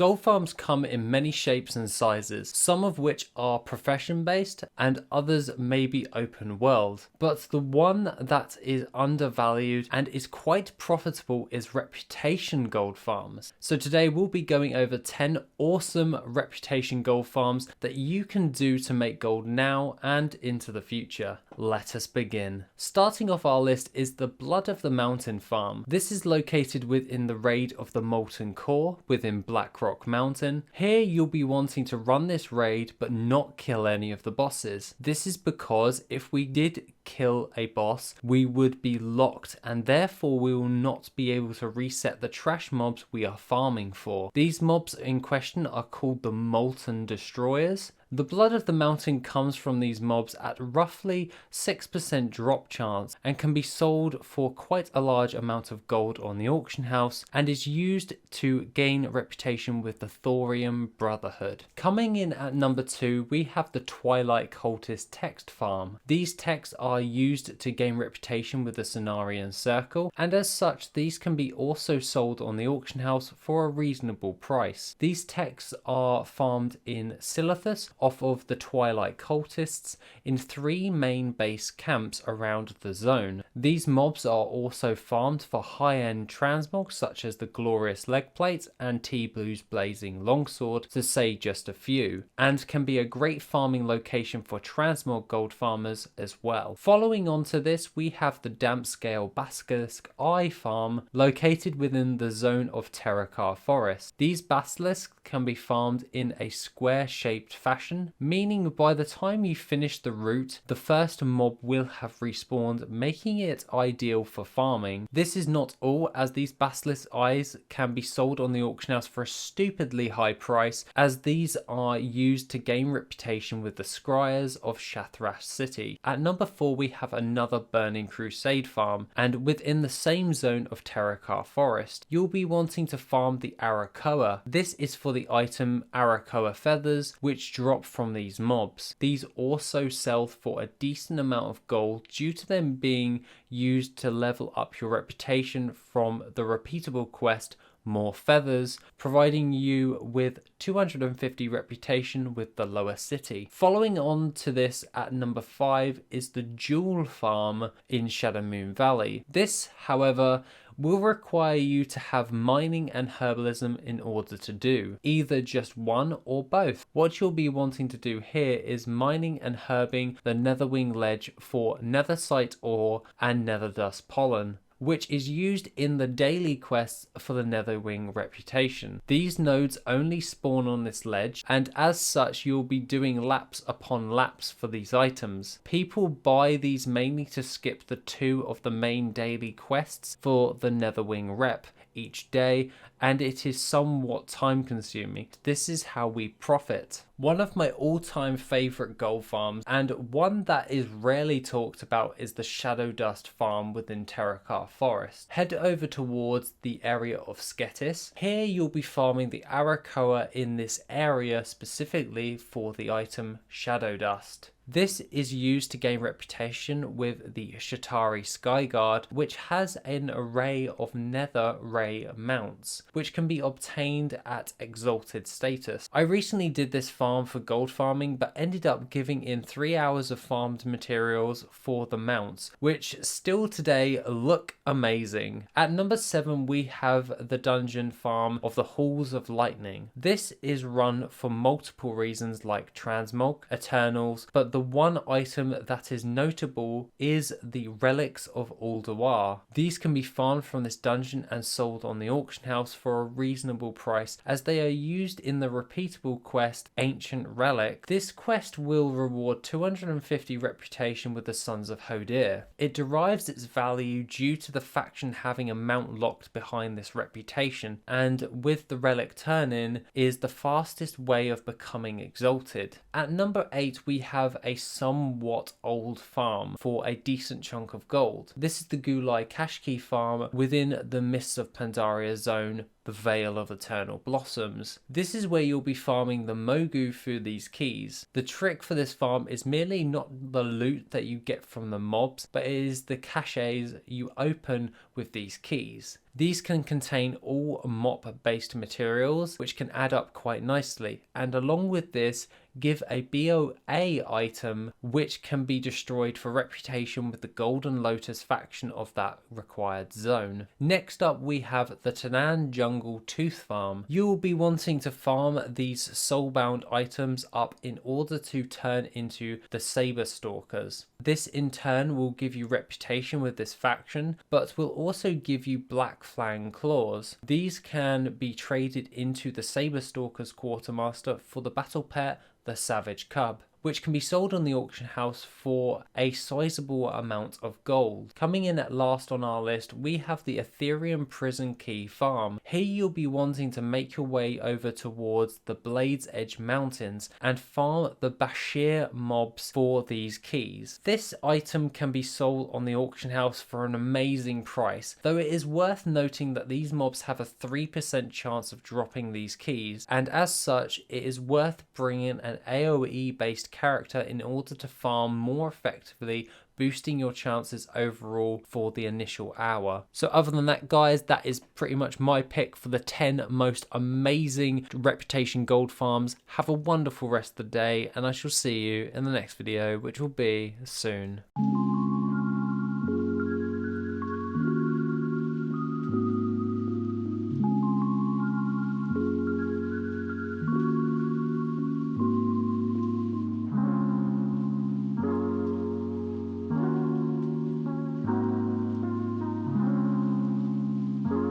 Gold farms come in many shapes and sizes, some of which are profession based and others may be open world. But the one that is undervalued and is quite profitable is reputation gold farms. So today we'll be going over 10 awesome reputation gold farms that you can do to make gold now and into the future. Let us begin. Starting off our list is the Blood of the Mountain farm. This is located within the raid of the Molten core within Blackrock Mountain. Here you'll be wanting to run this raid but not kill any of the bosses. This is because if we did kill a boss, we would be locked and therefore we will not be able to reset the trash mobs we are farming for. These mobs in question are called the Molten Destroyers. The Blood of the Mountain comes from these mobs at roughly 6% drop chance and can be sold for quite a large amount of gold on the auction house and is used to gain reputation with the Thorium Brotherhood. Coming in at number 2, we have the Twilight Cultist text farm. These texts are used to gain reputation with the Cenarian Circle, and as such these can be also sold on the auction house for a reasonable price. These texts are farmed in Silithus off of the Twilight Cultists in 3 main base camps around the zone. These mobs are also farmed for high-end transmogs such as the Glorious Leg Plate and T-Blue's Blazing Longsword, to say just a few, and can be a great farming location for transmog gold farmers as well. Following on to this, we have the Dampscale Basilisk Eye farm located within the zone of Terakar Forest. These basilisks can be farmed in a square shaped fashion, meaning by the time you finish the route, the first mob will have respawned, making it ideal for farming. This is not all, as these basilisk eyes can be sold on the auction house for a stupidly high price, as these are used to gain reputation with the Scryers of Shathrash City. At number 4 we have another Burning Crusade farm, and within the same zone of Terakar Forest you'll be wanting to farm the Arakkoa. This is for the item Arakkoa feathers, which drop from these mobs. These also sell for a decent amount of gold due to them being used to level up your reputation from the repeatable quest More Feathers, providing you with 250 reputation with the lower city. Following on to this at number 5 is the Jewel farm in Shadowmoon Valley. This, however, will require you to have mining and herbalism in order to do, either just one or both. What you'll be wanting to do here is mining and herbing the Netherwing ledge for nethersite ore and nether-dust pollen, which is used in the daily quests for the Netherwing reputation. These nodes only spawn on this ledge, and as such you'll be doing laps upon laps for these items. People buy these mainly to skip the 2 of the main daily quests for the Netherwing rep each day, and it is somewhat time consuming. This is how we profit. One of my all-time favourite gold farms, and one that is rarely talked about, is the Shadow Dust farm within Terakar Forest. Head over towards the area of Sketis. Here you'll be farming the Arakkoa in this area specifically for the item Shadow Dust. This is used to gain reputation with the Shatari Skyguard, which has an array of nether ray mounts, which can be obtained at exalted status. I recently did this farm for gold farming, but ended up giving in 3 hours of farmed materials for the mounts, which still today look amazing. At number 7 we have the dungeon farm of the Halls of Lightning. This is run for multiple reasons like transmog, eternals, but the one item that is notable is the Relics of Ulduar. These can be farmed from this dungeon and sold on the auction house for a reasonable price, as they are used in the repeatable quest Ancient Relic. This quest will reward 250 reputation with the Sons of Hodir. It derives its value due to the faction having a mount locked behind this reputation, and with the relic turn-in is the fastest way of becoming exalted. At number 8 we have a somewhat old farm for a decent chunk of gold. This is the Gulai Kashki farm within the Mists of Pandaria zone the Veil of Eternal Blossoms. This is where you'll be farming the Mogu through these keys. The trick for this farm is merely not the loot that you get from the mobs, but it is the caches you open with these keys. These can contain all mop based materials, which can add up quite nicely, and along with this give a BOA item which can be destroyed for reputation with the Golden Lotus faction of that required zone. Next up we have the Tanaan Jungle Tooth Farm. You will be wanting to farm these soulbound items up in order to turn into the Saber Stalkers. This in turn will give you reputation with this faction, but will also give you Black Fang Claws. These can be traded into the Saber Stalkers Quartermaster for the battle pet, the Savage Cub, which can be sold on the auction house for a sizable amount of gold. Coming in at last on our list, we have the Ethereum Prison Key Farm. Here you'll be wanting to make your way over towards the Blades Edge Mountains and farm the Bashir mobs for these keys. This item can be sold on the auction house for an amazing price, though it is worth noting that these mobs have a 3% chance of dropping these keys, and as such it is worth bringing an AoE based character in order to farm more effectively, boosting your chances overall for the initial hour. So other than that guys, that is pretty much my pick for the 10 most amazing reputation gold farms. Have a wonderful rest of the day, and I shall see you in the next video, which will be soon.